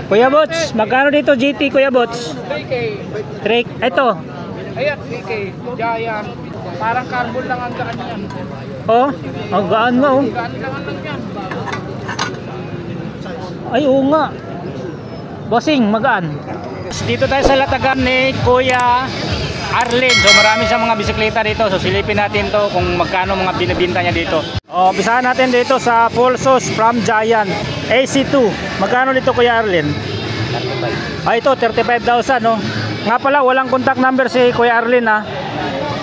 Kuya Bots, magkano dito GT Kuya Bots? 3K. 3, ito. Ayan, 3K. Giant. Parang carbon lang ang gaan yan. Oh, ang gaan nga oh. Gaan lang yan. Ay, oo nga. Bossing, magaan. Dito tayo sa latagan ni Kuya Arlen. So marami sa mga bisikleta dito. So silipin natin to kung magkano mga binibinta niya dito. O, umpisahan natin dito sa Pulsos from Giant AC2. Magkano dito Kuya Arlen? 35. Ah, ito 35,000 no. Nga pala, walang contact number si Kuya Arlen ha.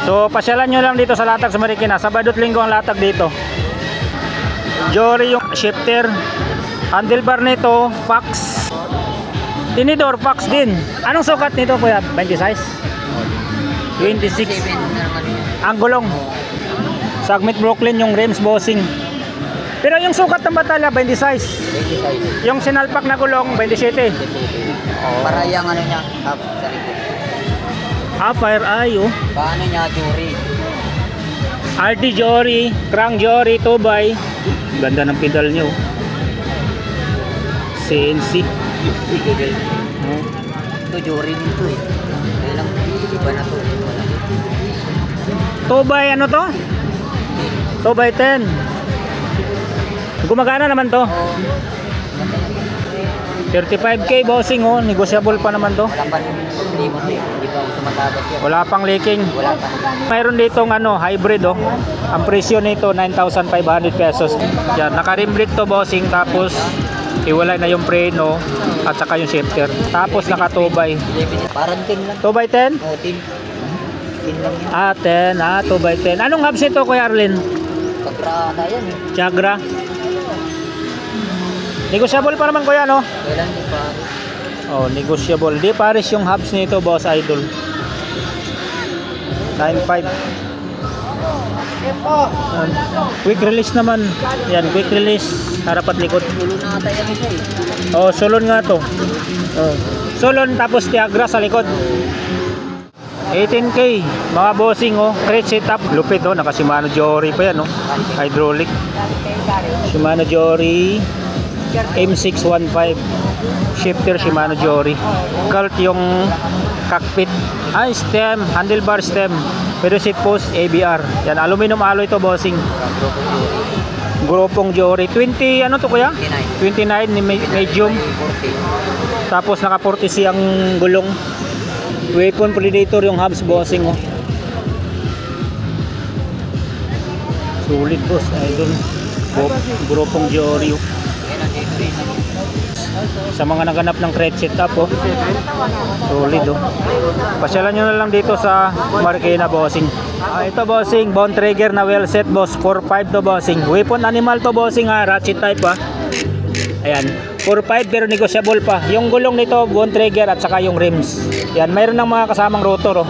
So pasyalan nyo lang dito sa latag sa Marikina. Sabado at Linggo ang latag dito. Jory yung shifter. Handlebar nito, Fox. Tinidor, Fox din. Anong sukat nito Kuya? 20 size? 26. Ang gulong. Sagmit Brooklyn yung rims bossing. Pero yung sukat ng batalya 20 size. 20 size. Yung sinalpak na gulong 27. Para yung ano niya, half sa likod. Ah, fire eye oh. Paano niya, Jory? RD Jory, Crank Jory, 2x. Ganda ng pedal nyo. CNC. Oh. Ito, Jory dito eh. Kaya lang, iba na to. 2x ano to? 2x10. Gumagana naman to. 35k bossing oh. Negotiable pa naman to. Wala pa limot eh. Hindi pa tumatabas yan. Wala pang leaking. Wala pa. Mayroon ditong ano, hybrid oh. Ang presyo nito 9,500 pesos. Yan, naka-rim brake to bossing, tapos iwalay na yung preno at saka yung shifter. Tapos naka 2x. Parang 10 lang. 2x10? O, 10. 10 lang yan. Ah, 10. Ah, 2x10. Anong hubs nito Kuya Arlen? Pagka yan eh. Chagra. Negotiable pa naman Kuya no? Kailan di pa. Oh, negotiable. Di pares yung hubs nito, Boss Idol. 9.5. Yan. Quick release naman. Yan, quick release. Harap at likod. Tulo na ata yan isa eh. Oh, sulon nga to. Oh. Sulon tapos Tiagra sa likod. 18k. Mga bossing oh. Crate setup. Lupit oh. Naka Shimano Jory pa yan oh. Hydraulic. Shimano Jory. M615. Shifter Shimano Jory. Cult yung cockpit. Ah, stem. Handlebar stem. Pero seat post ABR. Yan, aluminum alloy to bossing. Grupong Jory. 20 ano to Kuya? 29 ni medium. Tapos naka 40C ang gulong. Weapon Predator yung hubs bossing oh. Sulit boss idol. Grupong Jory oh. Sa mga naganap ng crate setup oh. Solid oh. Pasyalan nyo na lang dito sa Marikina bossing. Ito bossing, bone trigger na well set boss. 4.5 to bossing. Weapon animal to bossing ha, ratchet type ha. Ayan, 4.5 pero negotiable pa. Yung gulong nito, bone trigger at saka yung rims. Yan, mayroon ng mga kasamang rotor oh.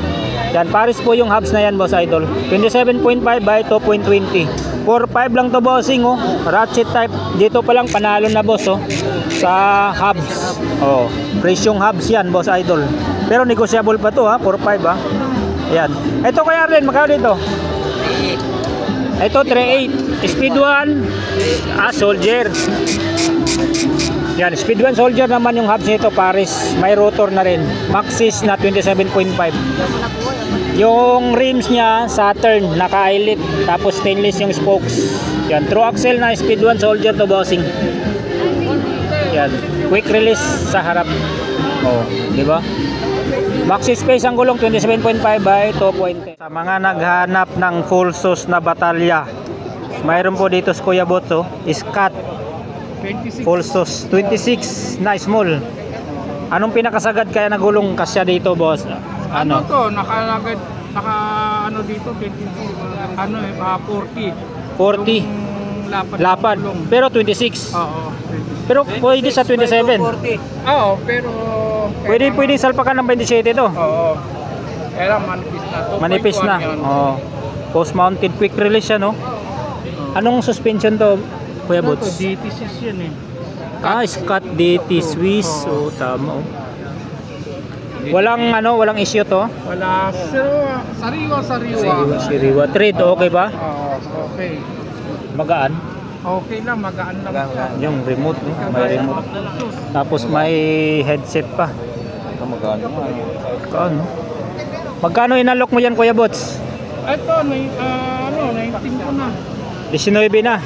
Yan, pares po yung hubs na yan boss idol. 27.5 by 2.20. 4.5 lang to bossing oh. Ratchet type. Dito pa lang panalo na boss oh. Sa hubs. Oh, presyong hubs yan boss idol. Pero negotiable pa to ha, 4.5 ha. Ayan. Ito Kuya Arlen, magkano dito? 3.8. Ito 3.8. Speed 1. Ah, Soldier. Yan, Speed 1 Soldier naman yung hubs nito, pares. May rotor na rin. Maxxis na 27.5. Yung rims niya Saturn, naka-eyelet, tapos stainless yung spokes. Yan, true axle na Speed 1 Soldier to bossing. Yan, quick release sa harap. Oh, di ba? Maxi space ang gulong 27.5 by 2.10. Sa mga naghanap ng full sus na batalya, mayroon po dito sa Kuya Botso, Scat 26. full sus 26 na small. Anong pinakasagad kaya na gulong kasya dito boss? Ano to? Naka ano dito 26. Ano eh 40. 40 Yung lapad. gulong. Pero 26. Oo. Pero pwede sa 27. Oo, pero Pwede salpakan ng 27 to. Oo. Kaya manipis na to. Manipis na. Oh. Post mounted quick release yan no. Anong suspension to Kuya Ano to? Bots? DT6 yan eh. Ah, Scott DT Swiss. Oh, tama oh. Walang issue to. Wala. Sariwa. Siriwa. Tread, okay ba? Oo, okay. Magaan. Okay lang, magaan lang siya. Yung remote, no? May remote. Tapos may headset pa. Ito magkano mo. Ano? Magkano inalok mo yan, Kuya Bots? Ito, 19 ko na. 19 na.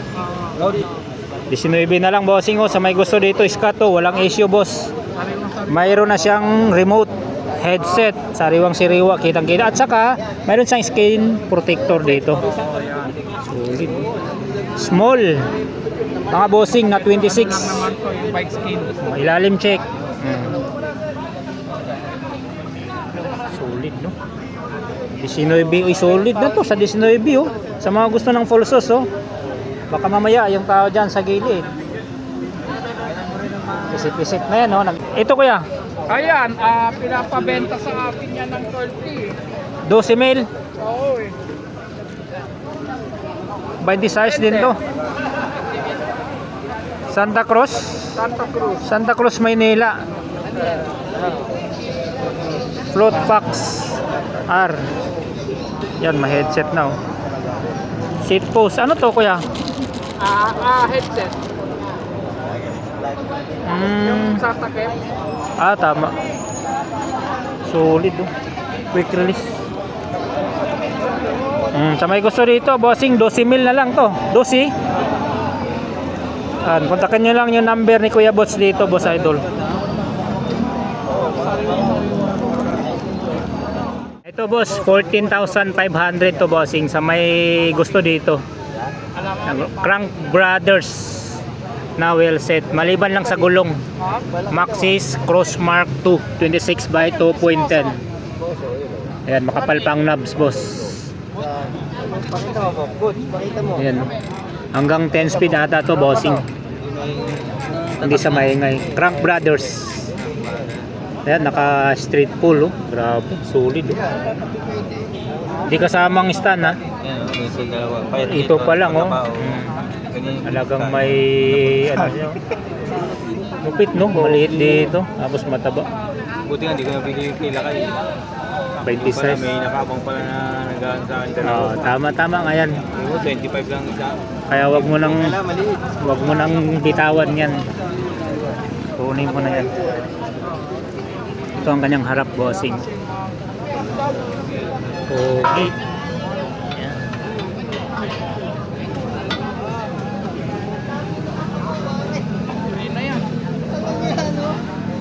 19 na lang, bossing. Oh, sa may gusto dito, Scato, walang issue, boss. Mayroon na siyang remote headset, sariwang siriwa, kitang kita. At saka mayroon siyang screen protector dito. Solid. Small, mga bossing na 26. Lang naman to, yung bike skin. Ilalim check. Solid, no? 19, uy, solid na to sa 19, oh. Sa mga gusto ng full sauce, oh. Baka mamaya yung tao dyan sa gilid. Isip-isip na yan, oh. Ito, kuya. Ayan, pinapabenta sa akin yan ng 30. 12 mil. Oo eh. 20 size din to. Santa Cruz. Santa Cruz. Santa Cruz, Maynila. Float Pax R. Yan, may headset na, oh. Seat post. Ano to, kuya? Headset. Yung sasakit. Tama. Solid, oh. Quick release. Sa may gusto dito, bossing, 12 mil na lang to. 12. Kontakin nyo lang yung number ni Kuya Bots dito, Boss Idol. Ito, boss, 14,500 to, bossing. Sa may gusto dito. Crank Brothers na wheel set. Maliban lang sa gulong. Maxxis Crossmark 2 26 by 2.10. Ayan, makapal pang knobs, boss. Ayan, hanggang 10 speed ata to, bossing. Hindi sa maingay. Crank Brothers. Ayan, naka street pull, oh. Grabe, solid, oh. Hindi kasamang stand, ha. Ito pa lang, oh. Talagang may ano siya. Lupit, no? Maliit dito. Tapos mataba. Buti nga, hindi ko nabigay yung kila kayo. 20 size. May nakabang pala na nagaan sa akin. Tama nga yan. 25 lang isa. Kaya wag mo nang bitawan yan. Kunin mo na yan. Ito ang kanyang harap, bossing. Okay.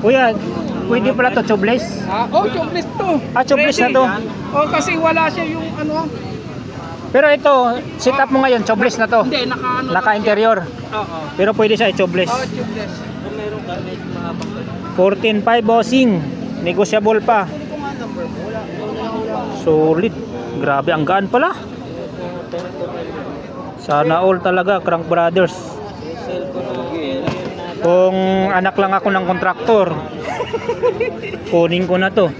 Kuya, pwede pala to tubeless? Tubeless to. Tubeless na to. Kasi wala siya yung ano. Pero ito, sit up mo ngayon, tubeless na to. Hindi, naka-interior. Oo. Pero pwede siya i-tubeless. Tubeless. Meron ka, medyo mahabang. 14.5, bossing. Negotiable pa. Solid. Grabe, ang gaan pala. Sana all talaga, Crank Brothers. Kung anak lang ako ng kontraktor, kunin ko na to.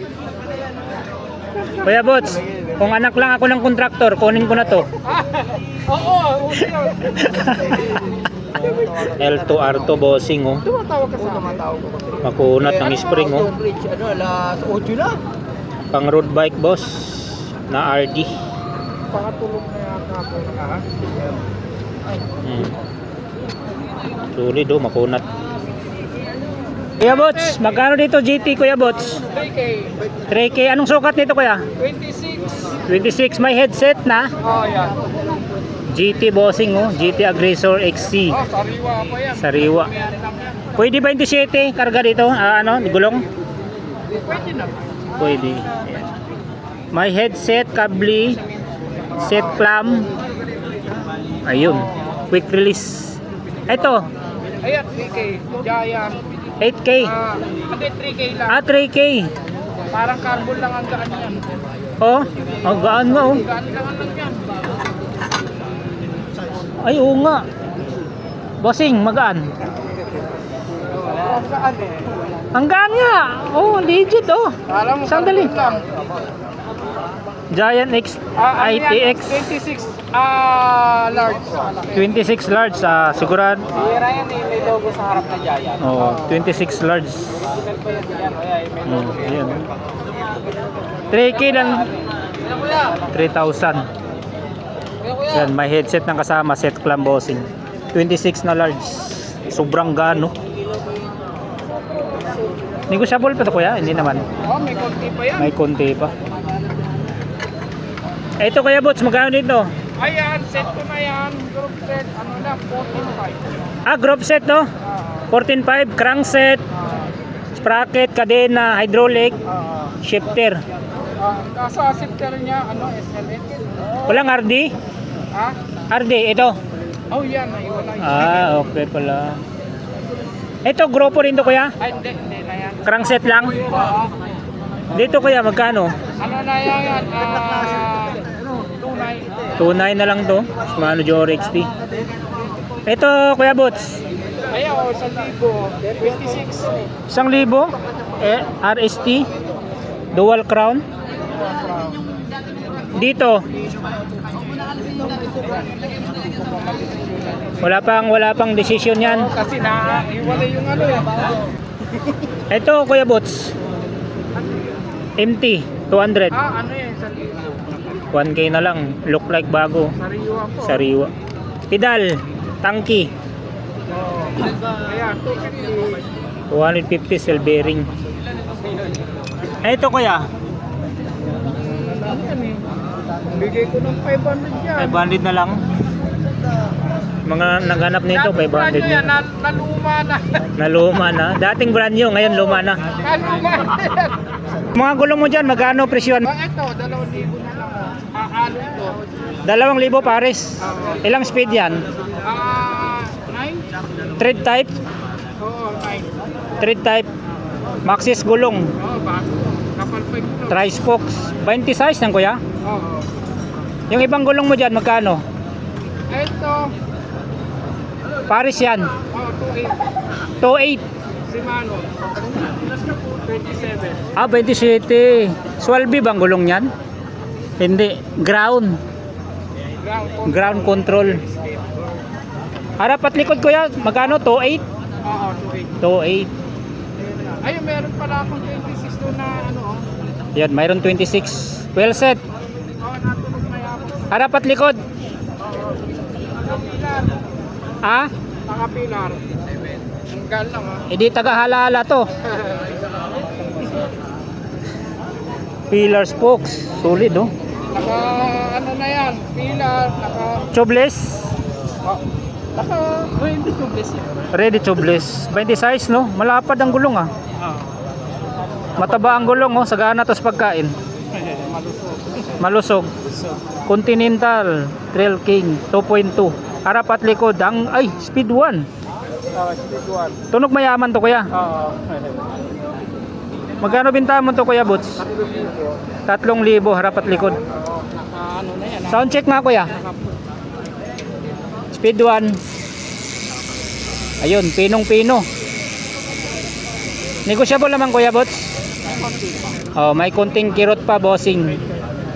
Kuya Bots, kung anak lang ako ng kontraktor, kunin ko na to. Oo. L2R to, bossing, oh. Tumatawag ka sa akin. Makunat ng spring, oh. Alas 8 na. Pang road bike, boss, na RD. Pakatulog na yata ako. Solid, oh, makunat. Kuya Bots, magkano dito GT, Kuya Bots? 3K. 3K. Anong sukat nito, kuya? 26. 26. May headset na. Yan. GT, bossing, oh. GT Aggressor XC. Sariwa pa yan. Sariwa. Pwede 27 karga dito? Gulong? Pwede na. Pwede. Ayan. May headset, kabli, set clamp. Ayun. Quick release. Ito. Ayan, 3K. Giant. 8K. Hindi, 3K lang. 3K. Parang carbon lang ang gaan yan. Oh, ang gaan nga, oh. Gaan lang ang yan. Ay, oo nga. Bossing, magaan. Ang gaan eh. Ang gaan nga. Oh, legit, oh. Alam mo, Sandali. carbon lang. Giant X ITX 26 large. 26 large, sigurado. Bira yan eh, may logo sa harap na Giant. Oh, 26 large. Original pa yan yan. May logo. Ayan. 3K lang. 3,000. Yan, may headset ng kasama, set clamp, bossing. 26 na large. Sobrang gano. Negotiable pa to kuya? Hindi naman. Oh, may konti pa yan. May konti pa. Ito kuya Bots, magkano dito? Ayan, set ko na yan. Group set, ano na, 14.5. Ah, group set no? 14.5, crankset, sprocket, kadena, hydraulic, shifter. Kasa shifter niya, ano, SLS. Walang RD? Ha? RD, ito. Oh, yan, naiwala yun. Ah, okay pala. Ito, grupo rin to kuya? Ay, hindi na yan. Crankset lang? Oo. Dito kuya, magkano? Ano na yan? Tunay. 2.9 na lang to. Shimano Jore XT. Ito kuya Bots. Ayaw, 1,000. 26. 1,000 RST dual crown. Dito wala pang decision yan. Kasi naiwala yung ano eh. Ito kuya Bots, MT 200, Ano yan? 1,000. 1K na lang, look like bago, Sariwa po. sariwa. Pedal tangki Kaya 250. 250 cell bearing. Ito kuya, Ano yan eh? Bigay ko ng 500 yan. 500 na lang. Mga naghanap nito 500 yan, na. naluma na. Naluma na. Dating brand new, ngayon luma na. Naluma na yan. Mga gulong mo dyan, magkano presyon? Ito, 2,000 na lang. Halo ito. 2,000 pares. Ilang speed yan? 9? Thread type? Oo, 9. Thread type. Maxis gulong. Oo, bago. Kapal pa ito. Tri-spokes. 20 size ng kuya? Oo. Yung ibang gulong mo dyan, magkano? Ito, Pares yan. 2,800. 2.8. Shimano. 27. Ah, 27. Swalby bang gulong yan? Hindi. Ground. Ground control. Harap at likod kuya, magkano? 2.8? Oo, 2,800. 2.8. Ayun, meron pala akong 26 doon na ano. Yan, mayroon 26. Well set. Oo, natunog na yan. Harap at likod. Nakapilar. Ah? Nakapilar. Hanggal lang ha. Hindi taga-halala to. Pillar spokes. Solid oh. Naka ano na yan. Pilar. Naka... Tubeless. Naka... Ready to bless yan. Ready tubeless. 20 size no? Malapad ang gulong ah. Oo. Mataba ang gulong oh. Sagana to sa pagkain. Malusog. Malusog. Continental Trail King 2.2. Harap at likod. Ay, speed 1. Speed 1. Tunog mayaman to kuya. Oo. Magkano bintahan mo to kuya Boots? 3,000 harap at likod. Naka ano na yan. Sound check nga kuya. Speed 1. Ayun, pinong-pino. Negotiable naman kuya Boots. Oh, may konting kirot pa bossing.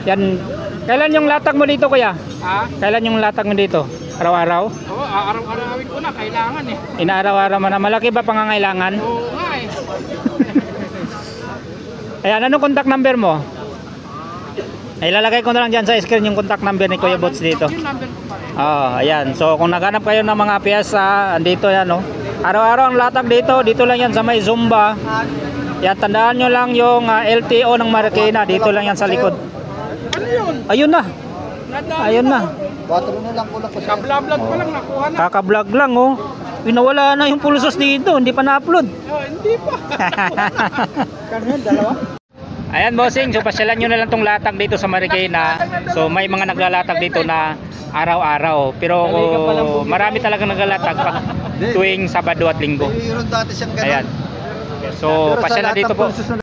Yan. Kailan yung latag mo dito kuya? Ha? Kailan yung latag mo dito? Araw-araw? Oo, araw-arawin ko na. Kailangan eh. Inaaraw-araw mo na. Malaki ba pangangailangan? Oo nga eh. Ayan, anong contact number mo? Ay, lalagay ko na lang dyan sa screen yung contact number ni Kuya Boots dito. Yung number ko pa rin. Ayan. So, kung naghanap kayo ng mga piyesa, andito yan, no? Araw-araw ang latag dito. Dito lang yan sa may Zumba. Yan, tandaan nyo lang yung LTO ng Marikina. Dito lang yan sa likod. Ano yun? Ayun na. Ayun na. Battery na lang kulang ko siya. Kablablad pa lang nakuha na. Kaka-vlog lang, oh. Pinawala na yung pulsos dito. Hindi pa na-upload. Oh, hindi pa. Kanyan, dalawa? Ayan bossing, so pasyalan nyo na lang tong latag dito sa Marikina. So may mga naglalatag dito na araw-araw. Pero marami talagang naglalatag pag tuwing Sabado at Linggo. Mayroon dati siyang ganun. Ayan. So Pero sa pasyalan lahat dito ng po. pulsos na